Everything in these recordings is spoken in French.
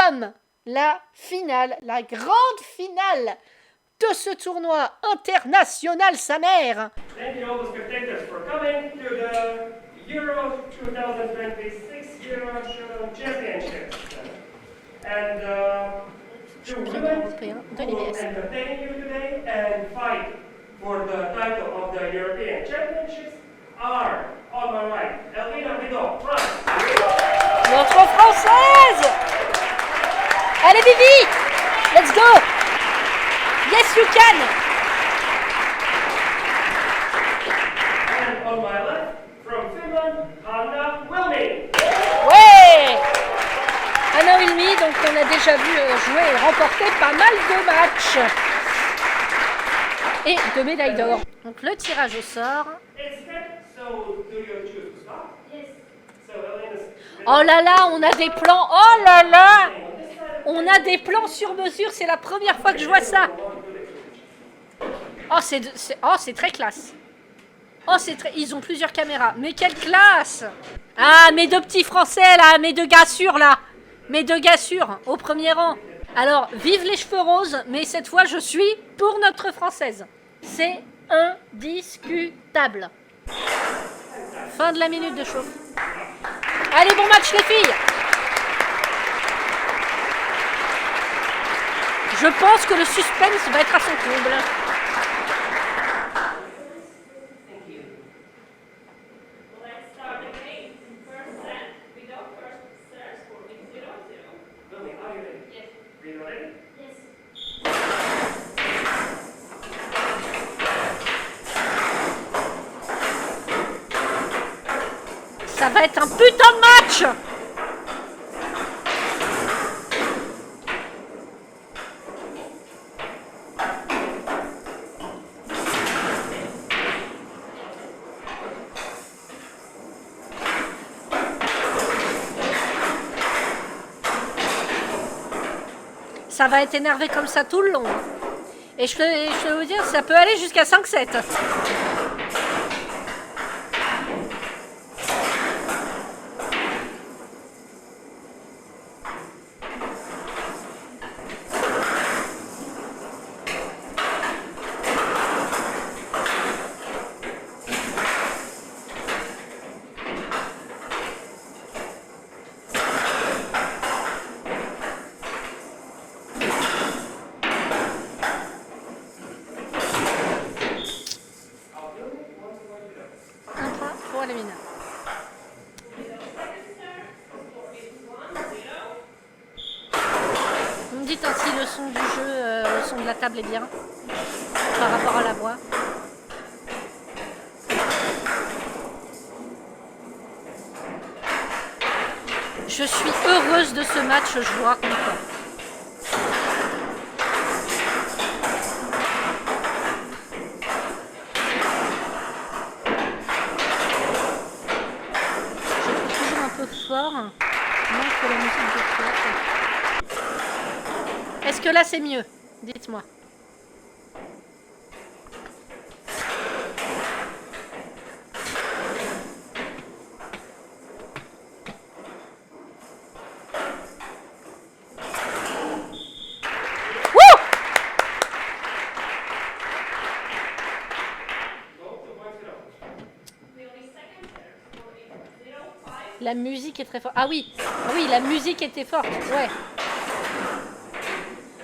entame la finale, la grande finale de ce tournoi international, sa mère. Thank you all the spectators for coming to the Euro 2026 Euro Championships. And the women will entertain you today and fight for the title of the European Championships are, on my right, Elvina Vidot, France. Notre Française. Allez Vivi, let's go. Yes you can. And on my left, from Finland, Hanna Wilmi. Ouais. Hanna Wilmi, donc on a déjà vu jouer et remporter pas mal de matchs. Et de médailles d'or. Donc le tirage au sort. Oh là là, on a des plans. Oh là là, on a des plans sur mesure. C'est la première fois que je vois ça. Oh, c'est très classe. Oh, ils ont plusieurs caméras. Mais quelle classe. Ah, mes deux petits Français là, mes deux gars sûrs là. Mes deux gars sûrs au premier rang. Alors, vive les cheveux roses, mais cette fois je suis pour notre Française. C'est indiscutable. Fin de la minute de chauffe. Allez, bon match les filles. Je pense que le suspense va être à son comble. Ça va être un putain de match. Ça va être énervé comme ça tout le long. Et je peux vous dire, ça peut aller jusqu'à 5-7. Vous me dites ainsi le son du jeu, le son de la table est bien par rapport à la voix. Je suis heureuse de ce match, je vous raconte pas. Fort, moins que la musique de fort. Est-ce que là c'est mieux? Dites-moi. La musique est très forte. Ah oui, la musique était forte, ouais.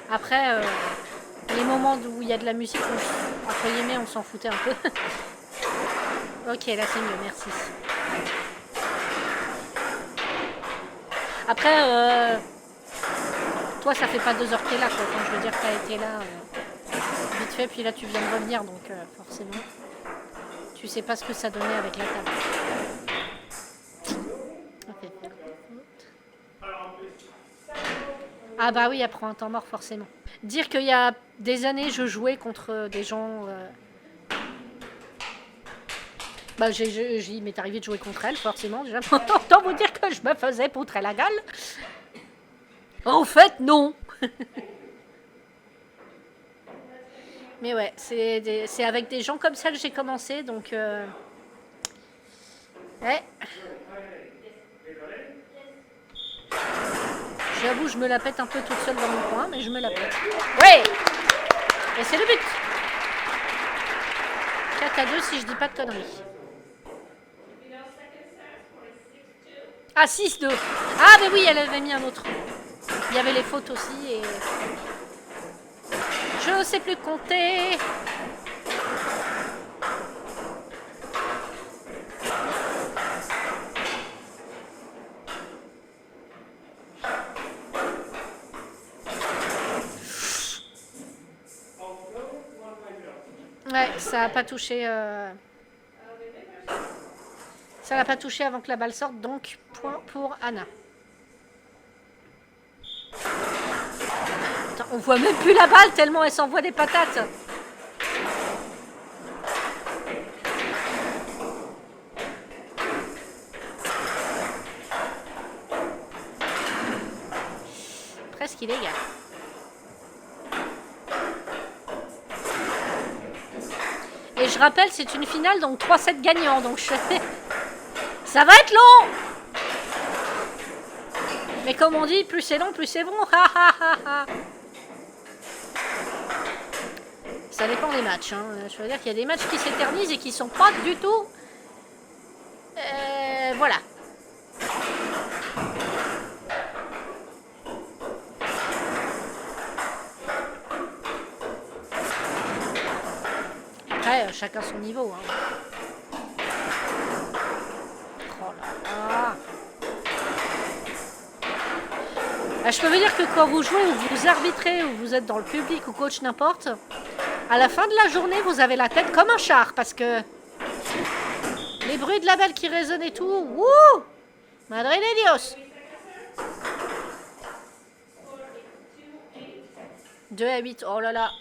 Après, les moments où il y a de la musique, entre guillemets, on s'en foutait un peu. Ok, là c'est mieux, merci. Après, toi ça fait pas 2 heures que t'es là, quoi. Quand je veux dire que t'as été là vite fait, puis là tu viens de revenir, donc forcément, tu sais pas ce que ça donnait avec la table. Ah bah oui, elle prend un temps mort forcément. Dire qu'il y a des années je jouais contre des gens... Bah il m'est arrivé de jouer contre elle forcément. Déjà, autant vous dire que je me faisais poutrer la gueule. En fait non. Mais ouais, c'est avec des gens comme ça que j'ai commencé, donc... Ouais. J'avoue, je me la pète un peu toute seule dans mon coin, mais je me la pète. Ouais. Et c'est le but. 4-2 si je dis pas de conneries. Ah, 6-2. Ah, mais oui, elle avait mis un autre. Il y avait les fautes aussi et... Je ne sais plus compter. Ouais, ça n'a pas touché... Ça n'a pas touché avant que la balle sorte, donc point pour Anna. Attends, on voit même plus la balle tellement elle s'envoie des patates. Presque illégal. Et je rappelle, c'est une finale, donc 3-7 gagnants, donc je fais... Ça va être long. Mais comme on dit, plus c'est long, plus c'est bon. Ça dépend des matchs. Hein. Je veux dire qu'il y a des matchs qui s'éternisent et qui sont pas du tout... voilà. Après, chacun son niveau. Hein. Oh là là. Ah, je peux vous dire que quand vous jouez ou vous arbitrez ou vous êtes dans le public ou coach n'importe, à la fin de la journée, vous avez la tête comme un char parce que les bruits de la balle qui résonnent et tout, wouh, Madre de Dios. 2-8, oh là là.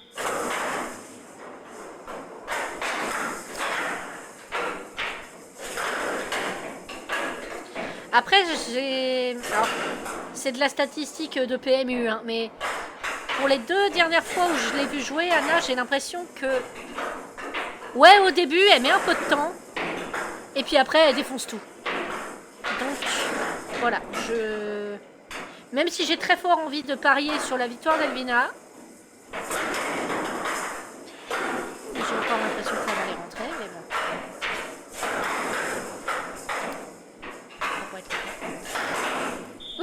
Après, c'est de la statistique de PMU, hein, mais pour les 2 dernières fois où je l'ai vu jouer, Anna, j'ai l'impression que... Ouais, au début, elle met un peu de temps, et puis après, elle défonce tout. Donc, voilà, même si j'ai très fort envie de parier sur la victoire d'Elvina, j'ai encore l'impression que ça va les rentrer, mais bon.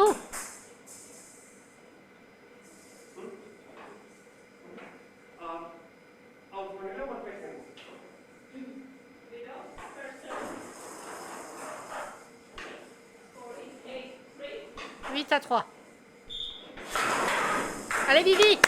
Oh! Huit à 3. Allez, Vivi!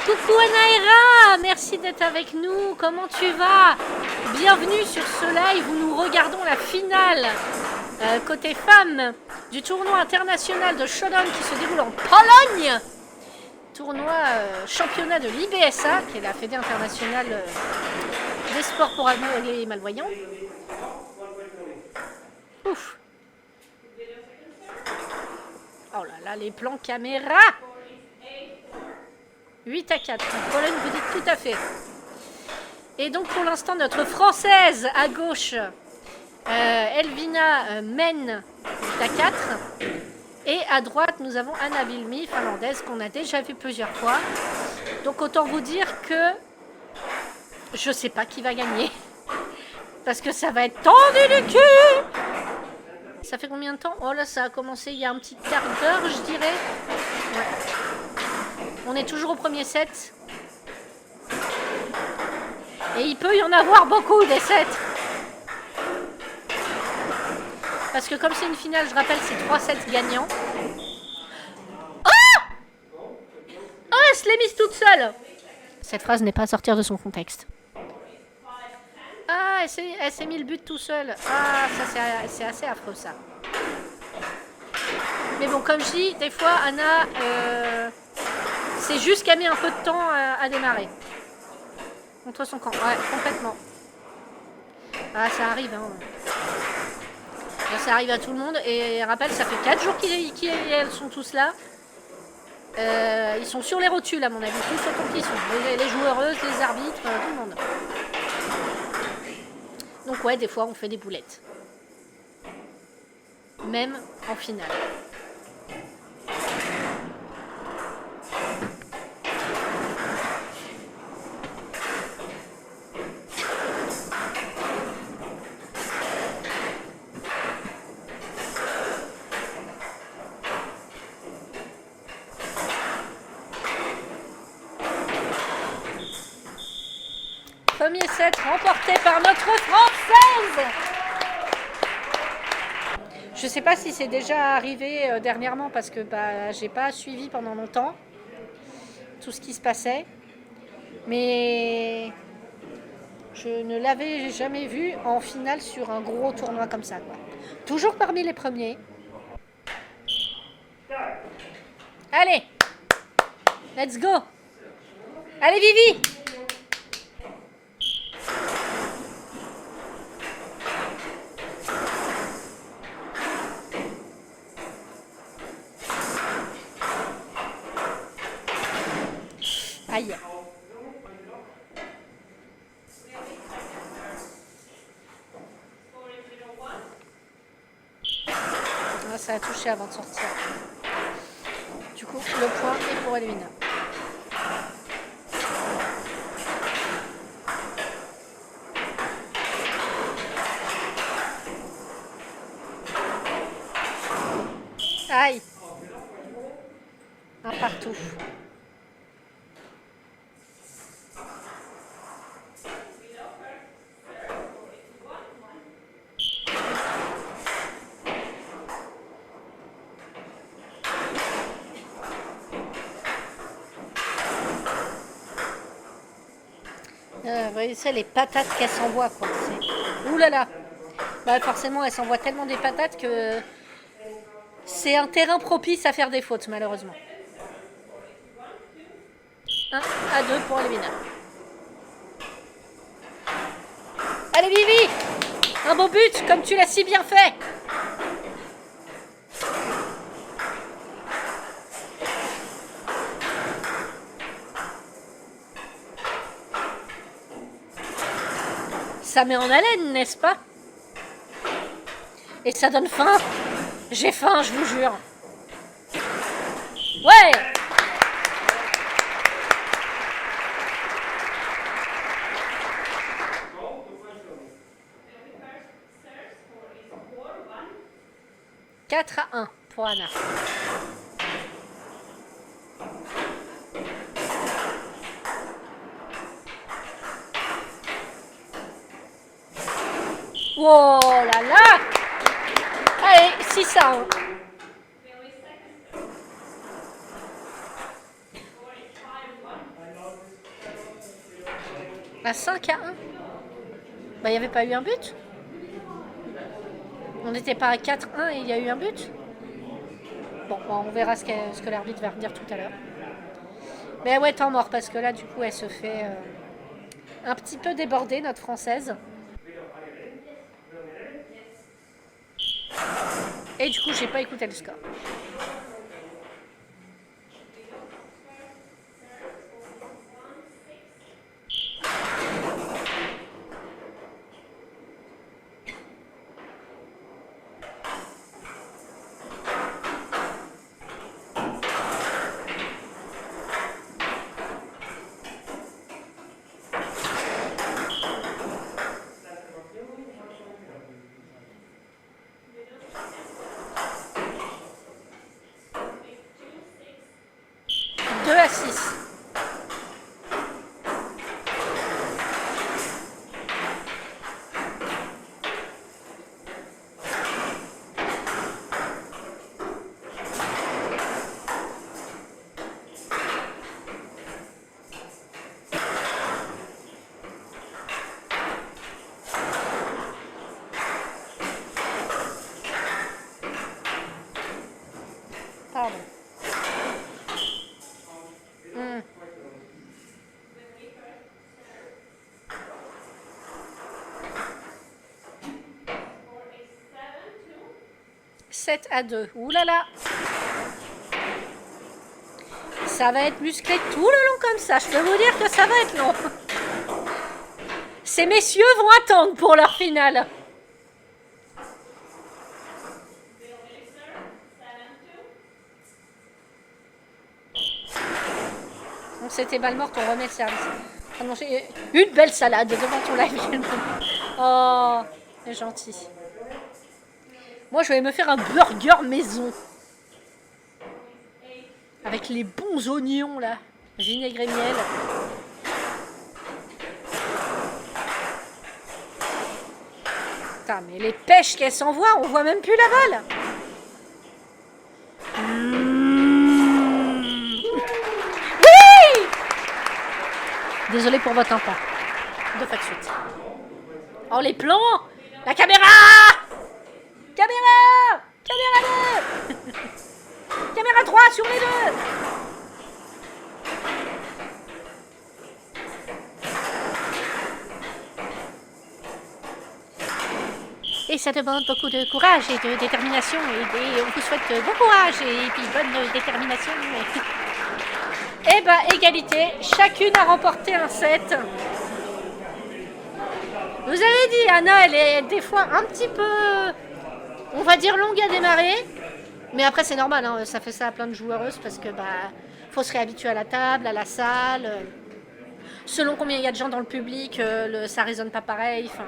Coucou Anaïra, merci d'être avec nous, comment tu vas? Bienvenue sur ce live où nous regardons la finale côté femmes du tournoi international de Shodan qui se déroule en Pologne. Tournoi championnat de l'IBSA, qui est la Fédé internationale des sports pour aveugles et malvoyants. Ouf. Oh là là, les plans caméra. 8 à 4. Pologne, vous dites tout à fait. Et donc pour l'instant, notre Française à gauche, Elvina, mène 8 à 4. Et à droite, nous avons Anna Vilmi, finlandaise, qu'on a déjà vu plusieurs fois. Donc autant vous dire que je sais pas qui va gagner. Parce que ça va être tendu du cul. Ça fait combien de temps? Oh là, ça a commencé il y a un petit quart d'heure, je dirais. Ouais. On est toujours au premier set. Et il peut y en avoir beaucoup des sets. Parce que comme c'est une finale, je rappelle, c'est 3 sets gagnants. Oh! Oh, elle se l'est mise toute seule. Cette phrase n'est pas à sortir de son contexte. Ah, elle s'est mis le but tout seul. Ah, ça c'est assez affreux ça. Mais bon, comme je dis, des fois, Anna, c'est juste qu'elle met un peu de temps à démarrer. Contre son camp, ouais, complètement. Ah, ça arrive, hein. Ça arrive à tout le monde. Et rappelle, ça fait 4 jours qu'elles sont tous là. Ils sont sur les rotules, à mon avis. Tous autant qu'ils sont. Les joueuses, les arbitres, tout le monde. Donc ouais, des fois, on fait des boulettes. Même en finale. Premier set remporté par notre Française. Je sais pas si c'est déjà arrivé dernièrement parce que j'ai pas suivi pendant longtemps tout ce qui se passait. Mais je ne l'avais jamais vu en finale sur un gros tournoi comme ça, quoi. Toujours parmi les premiers. Allez, let's go. Allez Vivi. Aïe. Ah, ça a touché avant de sortir. Du coup, le point est pour Elvina. Aïe. Un partout. Vous voyez ça, les patates qu'elle s'envoie, quoi. Ouh là là. Bah forcément, elle s'envoie tellement des patates que c'est un terrain propice à faire des fautes, malheureusement. 1 à 2 pour Elvina. Allez Vivi, un beau but, comme tu l'as si bien fait. Ça met en haleine, n'est-ce pas? Et ça donne faim. J'ai faim, je vous jure. Ouais. « 4-1 pour Anna. Oh là là. Allez, 6-1. À 5-1. Bah, il n'y avait pas eu un but. On n'était pas à 4-1 et il y a eu un but. Bon, on verra ce que l'arbitre va redire tout à l'heure. Mais ouais, temps mort, parce que là, du coup, elle se fait un petit peu déborder, notre Française. Et du coup, j'ai pas écouté le score. 7-2. Ouh là là. Ça va être musclé tout le long comme ça. Je peux vous dire que ça va être long. Ces messieurs vont attendre pour leur finale. Donc c'était balle morte, on remet le service. On a mangé une belle salade devant ton live. Oh, c'est gentil. Moi, je vais me faire un burger maison. Avec les bons oignons, là. Vinaigre et miel. Putain, mais les pêches qu'elle s'envoie, on voit même plus la balle. Oui! Désolé pour votre impact. 2 fois de suite. Oh, les plans! La caméra! Caméra! Caméra 2! Caméra 3 sur les deux! Et ça demande beaucoup de courage et de détermination. Et on vous souhaite bon courage et puis bonne détermination. Et bah, égalité. Chacune a remporté un set. Vous avez dit, Anna, elle est des fois un petit peu, on va dire, longue à démarrer. Mais après, c'est normal, hein, ça fait ça à plein de joueuses parce que faut se réhabituer à la table, à la salle. Selon combien il y a de gens dans le public, ça résonne pas pareil. Enfin,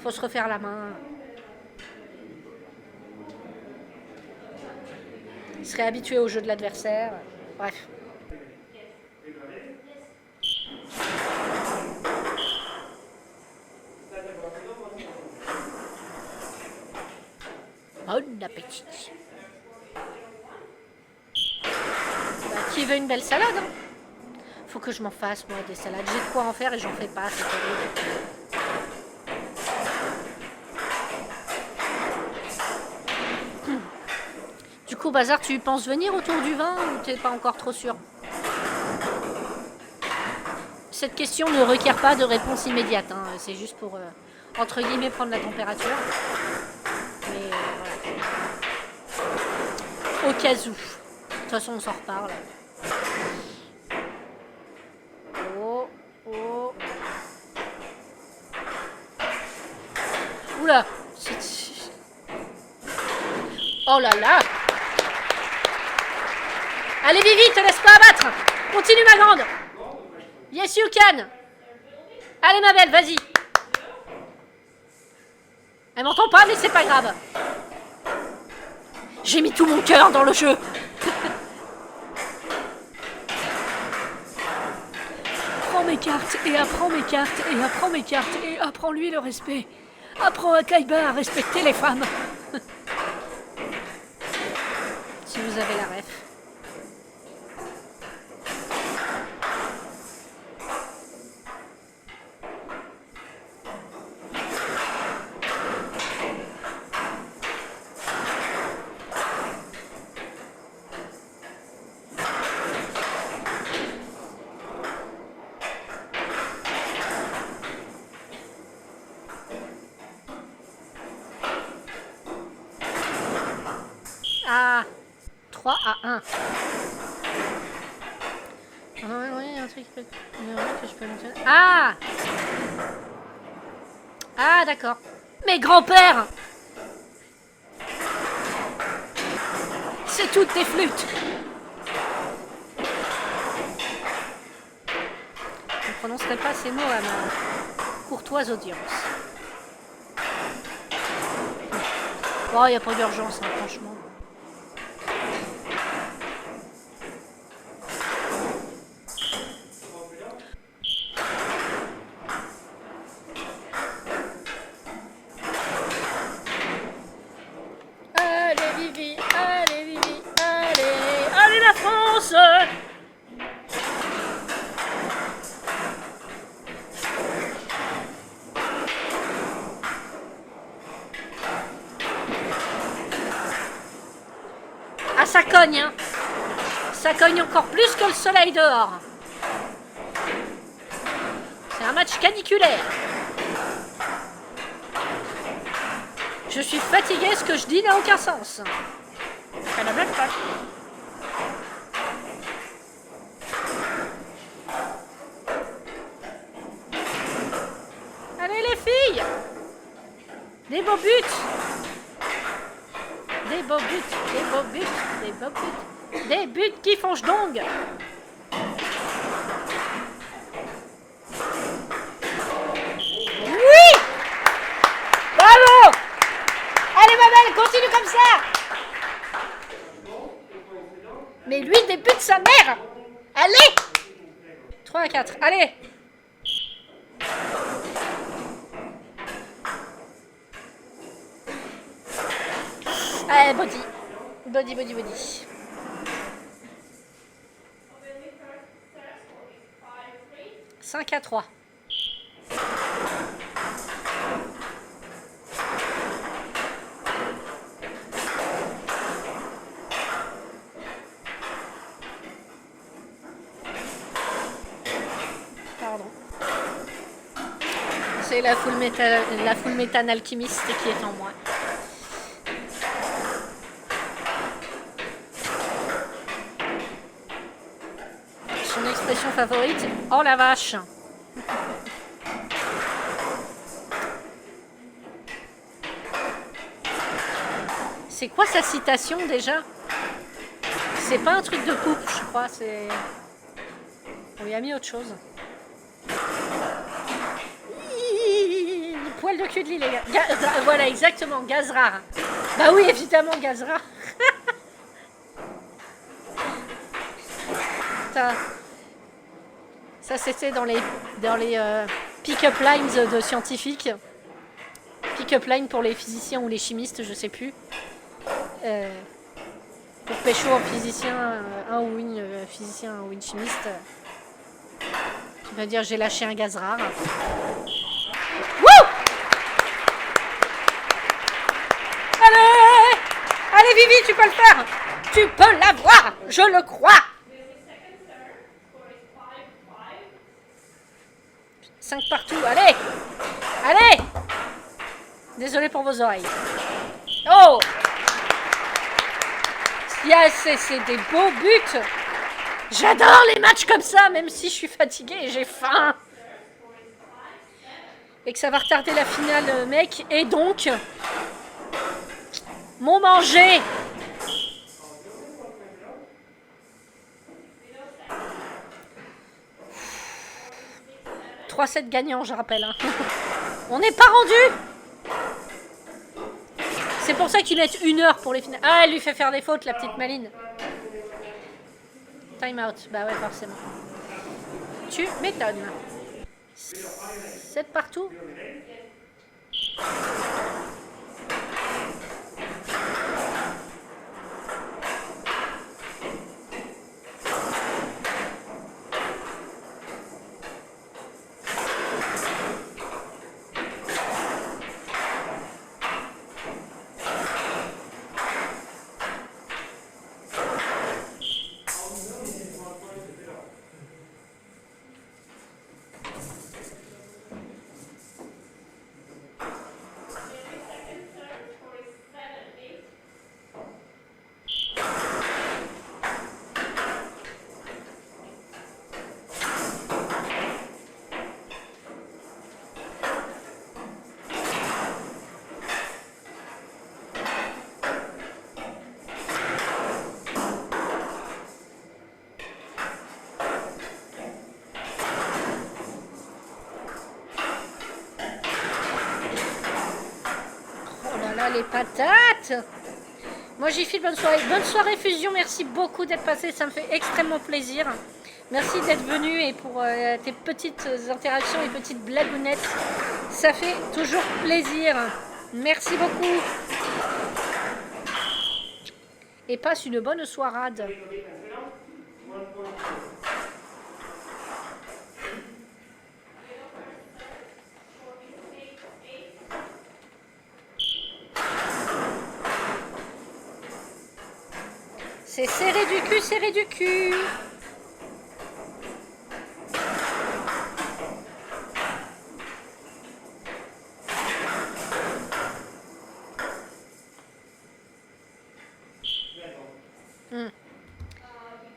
faut se refaire la main. Se réhabituer au jeu de l'adversaire. Bref. Bon appétit. Qui veut une belle salade, hein? Faut que je m'en fasse, moi, des salades. J'ai de quoi en faire et j'en fais pas, c'est terrible. Du coup, Bazar, tu penses venir autour du vin ou t'es pas encore trop sûr? Cette question ne requiert pas de réponse immédiate, hein. C'est juste pour, entre guillemets, prendre la température. Mais voilà. Au cas où. De toute façon, on s'en reparle. Oh, oh. Oula. Oh là là. Allez, Vivi, te laisse pas abattre. Continue, ma grande. Yes, you can. Allez, ma belle, vas-y. Elle m'entend pas, mais c'est pas grave. J'ai mis tout mon cœur dans le jeu. Prends mes cartes et apprends mes cartes et apprends mes cartes et apprends-lui le respect. Apprends à Kaiba à respecter les femmes. Si vous avez la ref. Ah, 3 à 1. Ah oui, un truc que je peux me... Ah. Ah, d'accord. Mais grand-père, c'est toutes tes flûtes. Je ne prononcerai pas ces mots à ma courtoise audience. Oh, il n'y a pas d'urgence, hein, franchement. Ça cogne, hein. Ça cogne encore plus que le soleil dehors. C'est un match caniculaire. Je suis fatiguée, ce que je dis n'a aucun sens. Elle a même pas. Allez les filles! Des beaux buts! Des beaux buts, des beaux buts, des beaux buts. Des buts qui font jdong! Oui! Bravo! Allez ma belle, continue comme ça! Mais lui, des buts de sa mère! Allez! 3 à 4, allez! Allez, body. Body, body, body. Cinq à 3. Pardon. C'est la full metal alchimiste qui est en moi. Son expression favorite, oh la vache. C'est quoi sa citation déjà? C'est pas un truc de poupe, je crois, c'est... On lui a mis autre chose. Poil de cul de l'île, les gars. Voilà, exactement, gaz rare. Bah oui, évidemment, gaz rare. Ça, c'était dans les pick-up lines de scientifiques. Pick-up line pour les physiciens ou les chimistes, je sais plus. Pour pécho un physicien, un ou une physicien ou une chimiste. Tu vas dire j'ai lâché un gaz rare. Wouh! Allez! Allez Vivi, tu peux le faire! Tu peux l'avoir! Je le crois! 5 partout, allez! Allez! Désolé pour vos oreilles. Oh! Yes, c'est des beaux buts! J'adore les matchs comme ça, même si je suis fatiguée et j'ai faim! Et que ça va retarder la finale, mec. Et donc... Mon manger! « 3-7 gagnants, je rappelle. Hein. On n'est pas rendu. C'est pour ça qu'ils mettent 1 heure pour les finales. Ah, elle lui fait faire des fautes, la petite Maline. Time out. Bah ouais, forcément. Tu m'étonnes. 7 partout. Les patates. Moi j'y file, bonne soirée. Bonne soirée Fusion, merci beaucoup d'être passé, ça me fait extrêmement plaisir. Merci d'être venu et pour tes petites interactions et petites blagounettes. Ça fait toujours plaisir. Merci beaucoup. Et passe une bonne soirade. C'est serré du cul, serré du cul.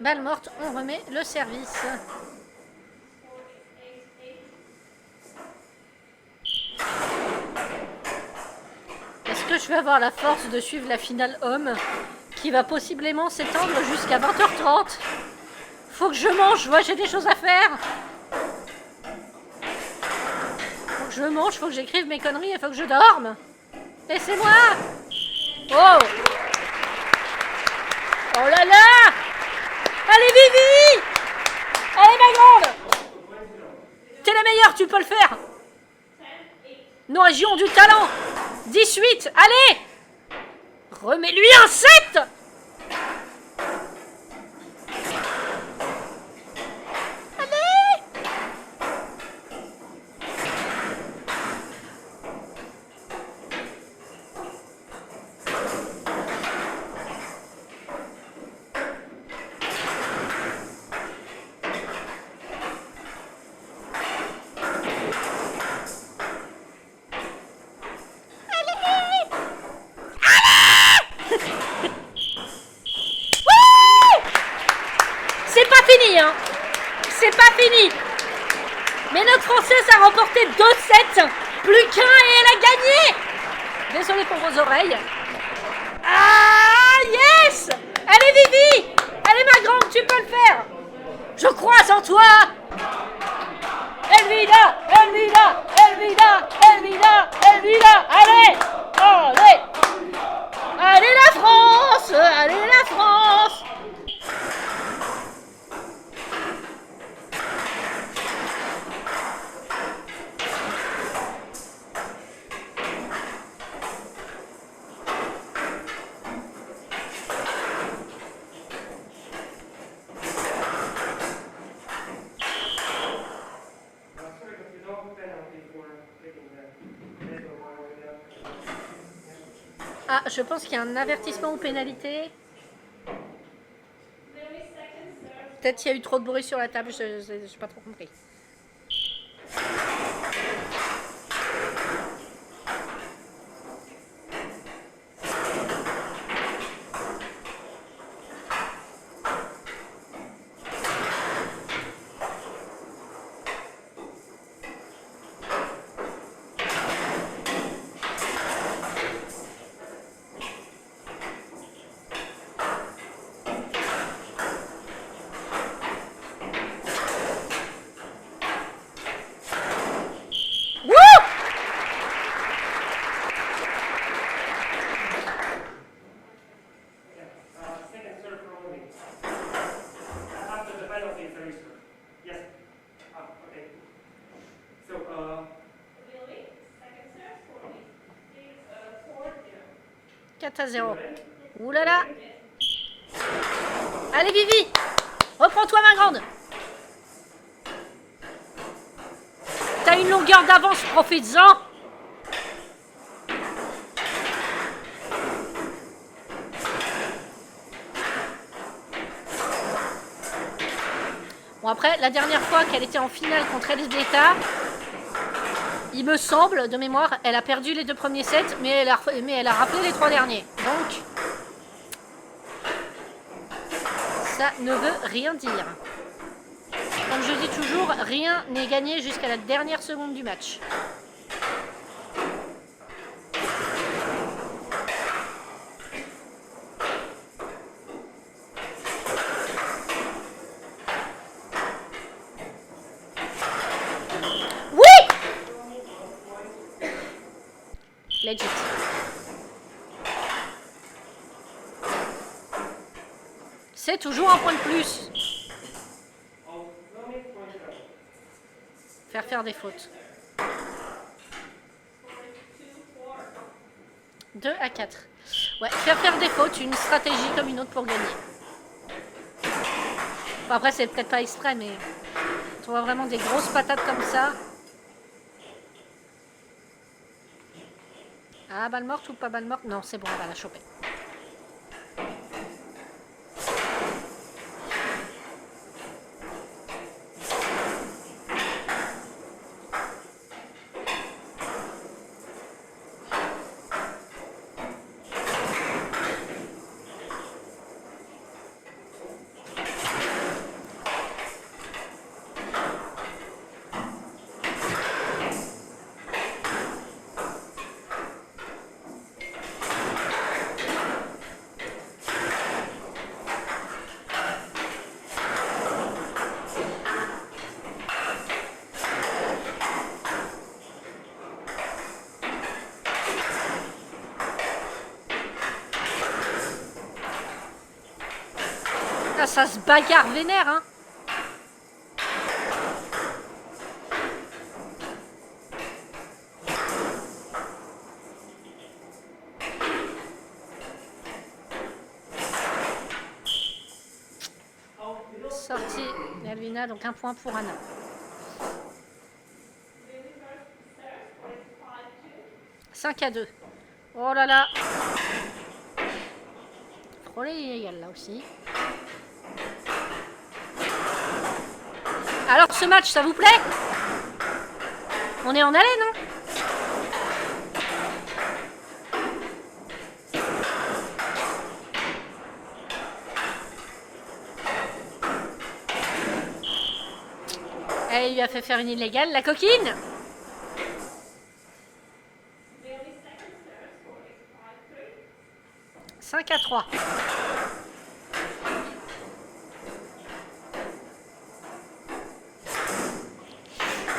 Balle morte, on remet le service. Est-ce que je vais avoir la force de suivre la finale homme qui va possiblement s'étendre jusqu'à 20h30? Faut que je mange, moi j'ai des choses à faire. Faut que je mange, faut que j'écrive mes conneries et faut que je dorme. Laissez-moi. Oh. Oh là là. Allez Vivi. Allez ma grande. T'es la meilleure, tu peux le faire. Nos régions du talent. 18, allez. Remets-lui un 7. Hein. C'est pas fini. Mais notre Française a remporté 2-7. Plus qu'un et elle a gagné. Désolée pour vos oreilles. Ah yes. Allez Vivi. Allez ma grande, tu peux le faire. Je crois en toi. Elvida, Elvida, Elvida, Elvida, Elvida. Allez. Allez. Allez la France. Allez la France. Ah, je pense qu'il y a un avertissement ou pénalité. Peut-être qu'il y a eu trop de bruit sur la table, je n'ai pas trop compris. À 0. Ouh là là. Allez Vivi, reprends-toi ma grande. T'as une longueur d'avance, profites-en. Bon après, la dernière fois qu'elle était en finale contre Elzbieta, il me semble, de mémoire, elle a perdu les 2 premiers sets, mais elle a rappelé les 3 derniers. Donc, ça ne veut rien dire. Comme je dis toujours, rien n'est gagné jusqu'à la dernière seconde du match. Legit. C'est toujours un point de plus. Faire des fautes. 2 à 4. Ouais, faire des fautes, une stratégie comme une autre pour gagner. Bon, après, c'est peut-être pas exprès, mais on voit vraiment des grosses patates comme ça. Ah, balle morte ou pas balle morte? Non, c'est bon, on va la choper. ça se bagarre vénère, hein. Sortie d'Alvina, donc 1 point pour Anna. « 5-2. Oh là là. Frôlé illégal là aussi. Alors ce match, ça vous plaît? On est en haleine, hein? Elle lui a fait faire une illégale, la coquine. « 5-3.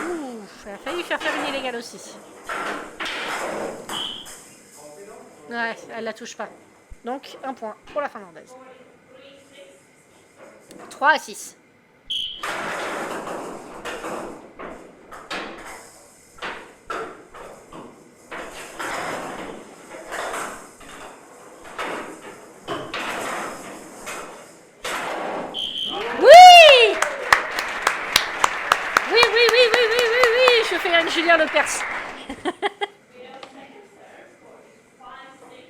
Ouf, elle a failli faire une illégale aussi. Ouais, elle la touche pas. Donc, 1 point pour la finlandaise. 3-6. Julien Lepers.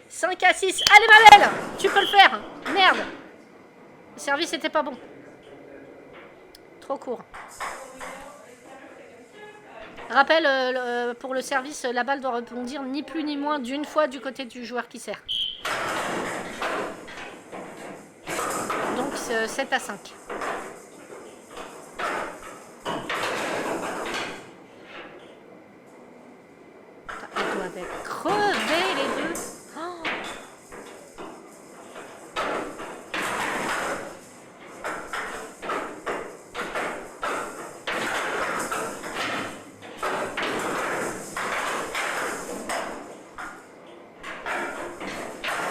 5-6. Allez ma belle, tu peux le faire. Merde. Le service était pas bon. Trop court. Rappel, pour le service, la balle doit rebondir ni plus ni moins d'une fois du côté du joueur qui sert. Donc 7-5. Crever les deux. Oh.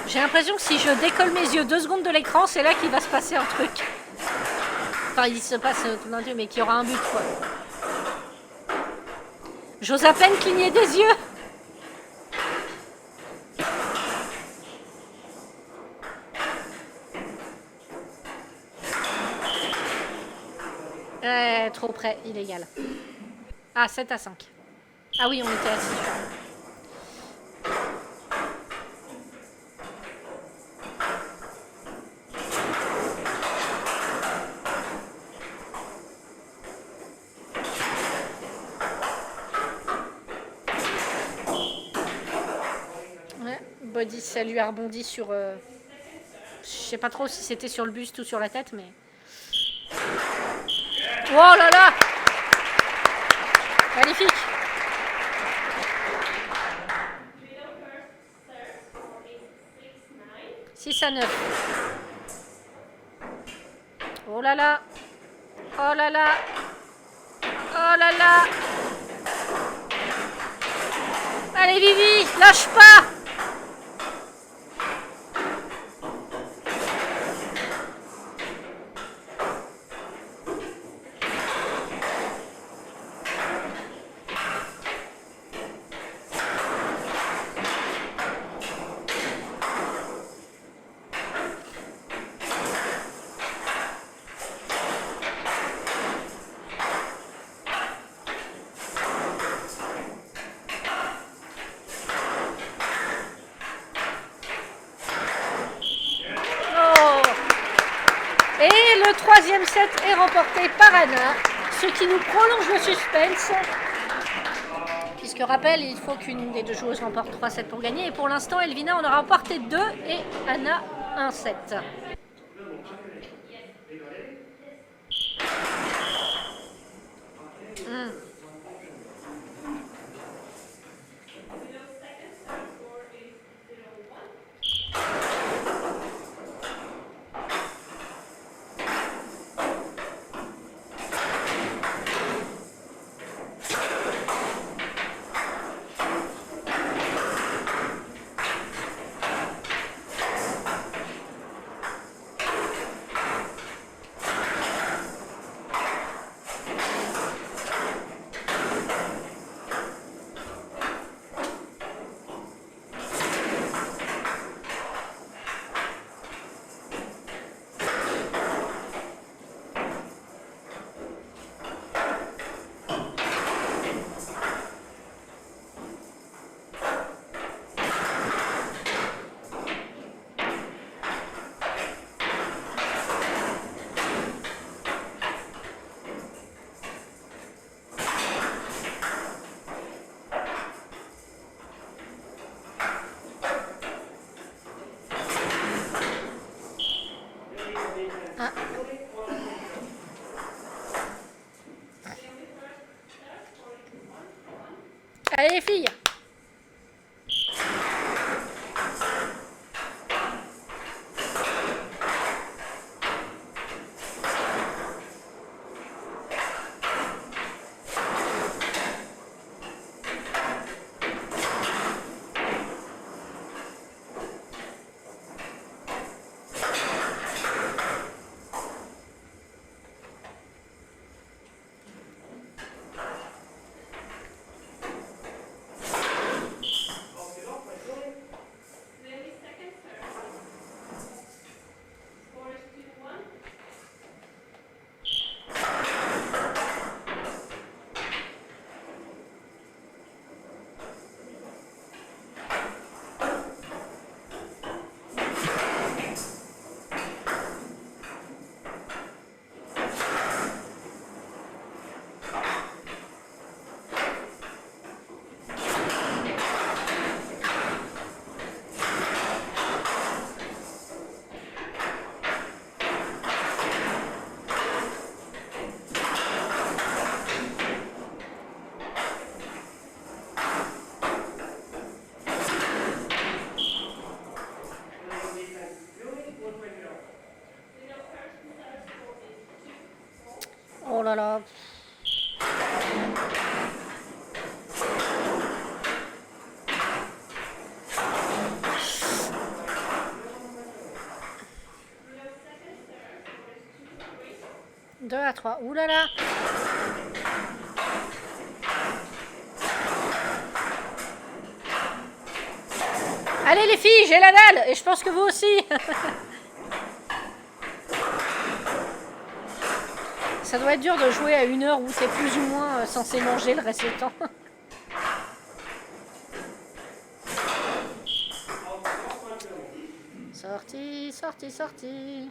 J'ai l'impression que si je décolle mes yeux 2 secondes de l'écran, c'est là qu'il va se passer un truc. Enfin, il se passe tout d'un dieu, mais qu'il y aura un but, quoi. J'ose à peine cligner des yeux. Trop près, illégal. Ah, 7-5. Ah oui, on était assis. Ouais, body, ça lui a rebondi sur... Je sais pas trop si c'était sur le buste ou sur la tête, mais... Oh là là! Magnifique! « 6-9. Oh là là! Oh là là! Oh là là! Allez Vivi, lâche pas! Le troisième set est remporté par Anna, ce qui nous prolonge le suspense. Puisque, rappel, il faut qu'une des deux joueuses remporte 3 sets pour gagner. Et pour l'instant, Elvina en a remporté 2 et Anna 1 set. Allez les filles. Oh là là. Deux à trois. Ouh là là. Allez les filles, j'ai la dalle. Et je pense que vous aussi. Ça doit être dur de jouer à une heure où c'est plus ou moins censé manger le reste du temps. Sorti, sorti, sorti.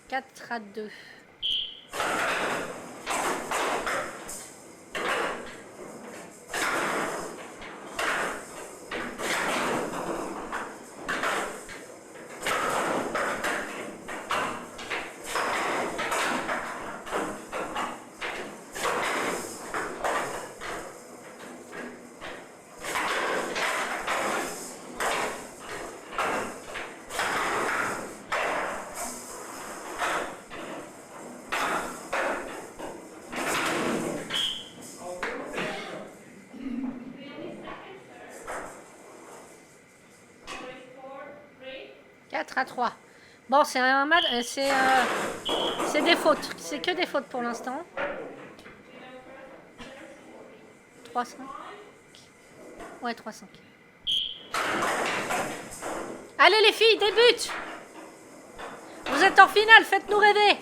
Quatre à 2. À 3. Bon, c'est un match, c'est des fautes. C'est que des fautes pour l'instant. 3-5. Ouais, 3-5. Allez les filles, débute. Vous êtes en finale, faites-nous rêver.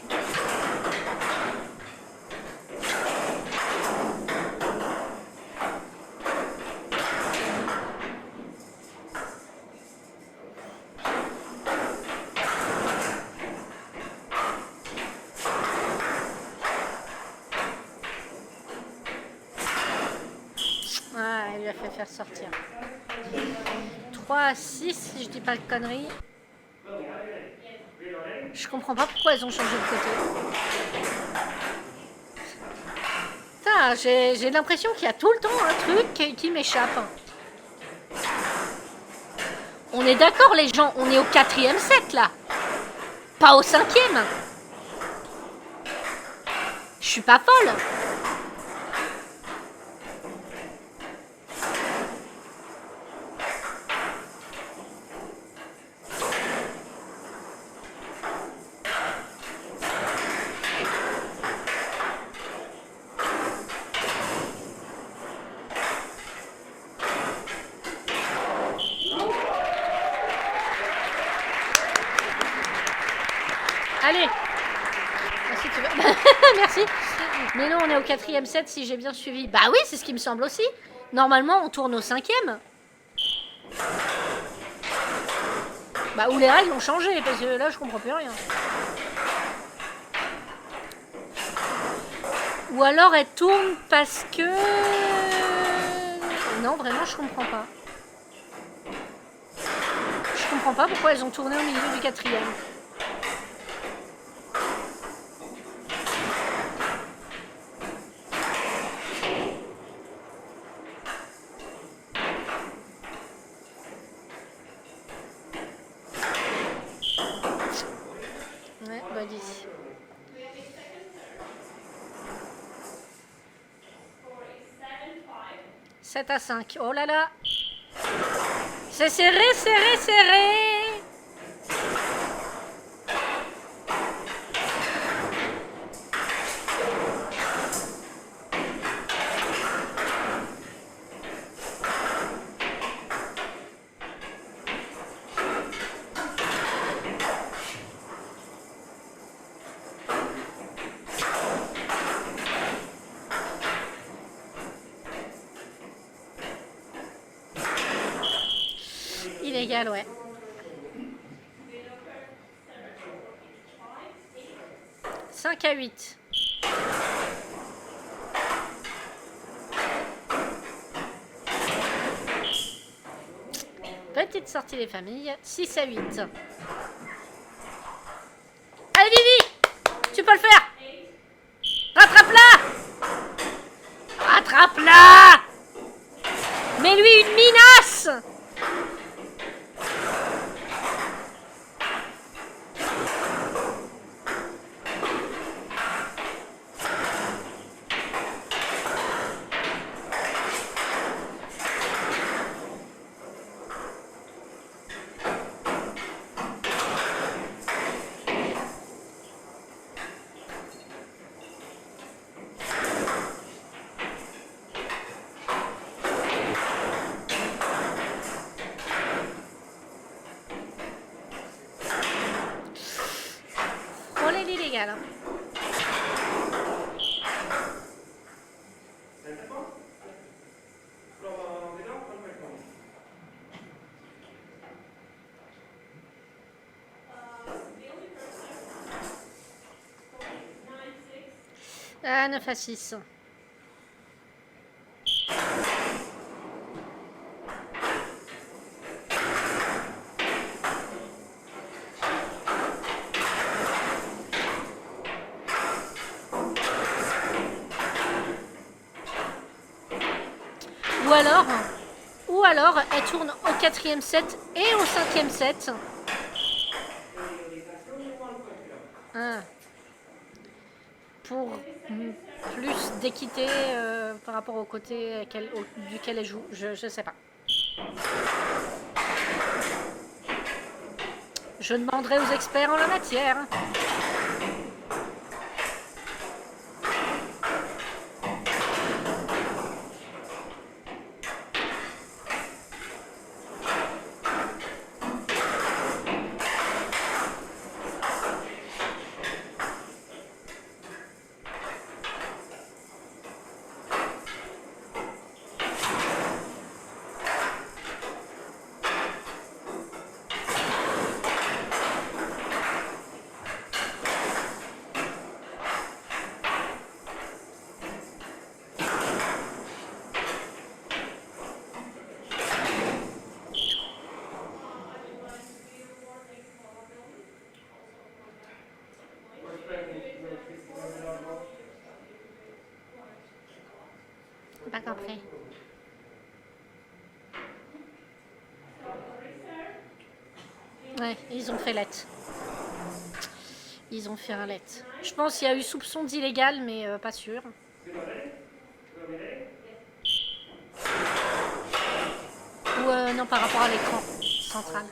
Faire sortir 3 à 6 si je dis pas de conneries. Je comprends pas pourquoi elles ont changé de côté. Putain, j'ai l'impression qu'il y a tout le temps un truc qui m'échappe. On est d'accord les gens, on est au 4e set là, pas au 5e. Je suis pas folle. Allez. Si tu veux. Merci. Mais non, on est au 4e set si j'ai bien suivi. Bah oui, c'est ce qui me semble aussi. Normalement, on tourne au 5e. Bah où les règles ont changé, parce que là, je comprends plus rien. Ou alors, elle tourne parce que... Non, vraiment, je comprends pas. Je comprends pas pourquoi elles ont tourné au milieu du 4e. 7 à 5. Oh là là. C'est serré, serré, serré. Illégal, ouais. « 5 à 8. Petite sortie des familles. 6 à 8. Allez, Vivi! Tu peux le faire! Rattrape-la! Rattrape-la! Mets-lui une minace! Illégal. Ah, 9 à 6. Ou alors, elle tourne au 4e set et au 5e set. Ah. Pour plus d'équité par rapport au côté duquel elle joue. Je sais pas. Je demanderai aux experts en la matière. Pas compris. Ouais, ils ont fait lettre. Ils ont fait un lettre. Je pense qu'il y a eu soupçon d'illégal, mais pas sûr. Ou non, par rapport à l'écran central.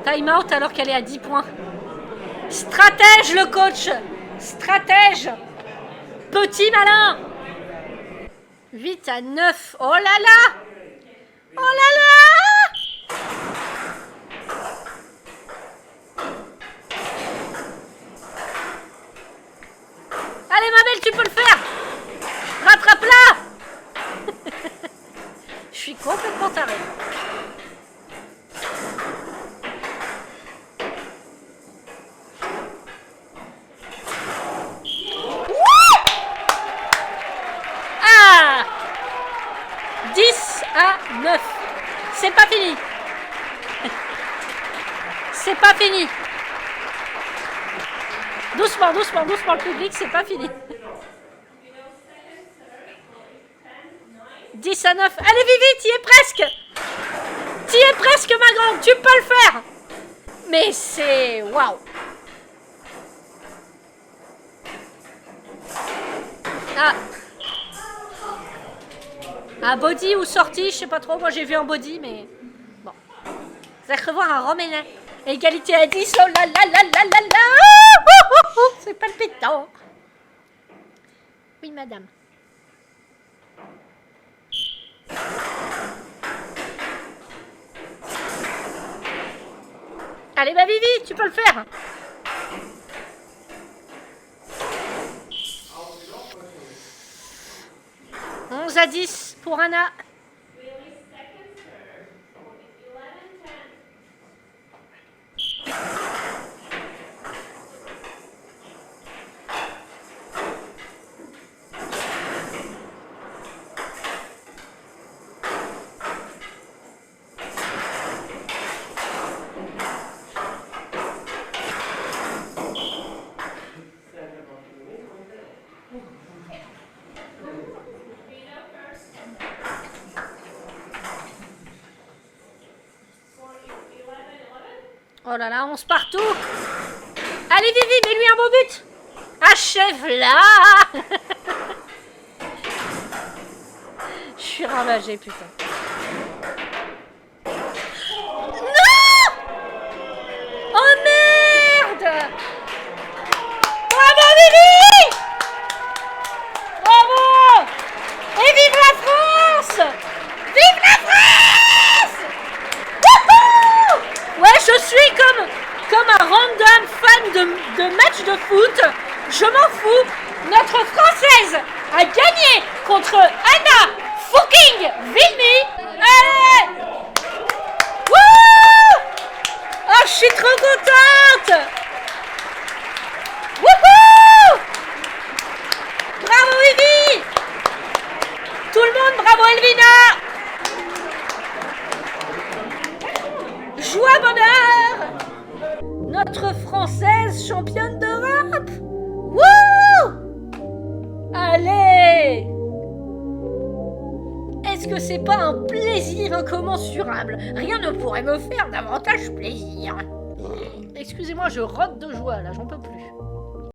Time out alors qu'elle est à 10 points. Stratège le coach. Stratège. Petit malin. 8 à 9. Oh là là. Oh là là. Allez ma belle, tu peux le faire. Rattrape-la. Je suis complètement tarée. Ah, 10 à 9. C'est pas fini. C'est pas fini. Doucement, doucement, doucement le public, c'est pas fini. 10 à 9. Allez, Vivi, t'y es presque. T'y es presque, ma grande. Tu peux le faire. Mais c'est... Waouh. Ah. Un body ou sortie, je sais pas trop. Moi j'ai vu un body, mais bon. Vous allez revoir un Romain. Égalité à 10. Oh là là là là là là. C'est palpitant. Oui, madame. Allez, ma Vivi, tu peux le faire. « 11 à 10 pour Anna. » Oh là là, 11 partout. Allez, Vivi, mets-lui un beau but. Achève-la. Je suis ravagée, putain. Non. Oh merde. Bravo, Vivi. Bravo. Et vive la France. Vive la France. Wouhou. Ouais, je suis comme un random fan de match de foot. Je m'en fous. Notre Française a gagné contre Anna fucking Vilmy. Allez. Wouh. Oh, je suis trop contente. Wouhou. Bravo, Vivi. Tout le monde, bravo, Elvina. Joie, bonheur. Notre Française championne d'Europe. Wouh. Allez. Est-ce que c'est pas un plaisir incommensurable? Rien ne pourrait me faire davantage plaisir. Excusez-moi, je rote de joie là, j'en peux plus.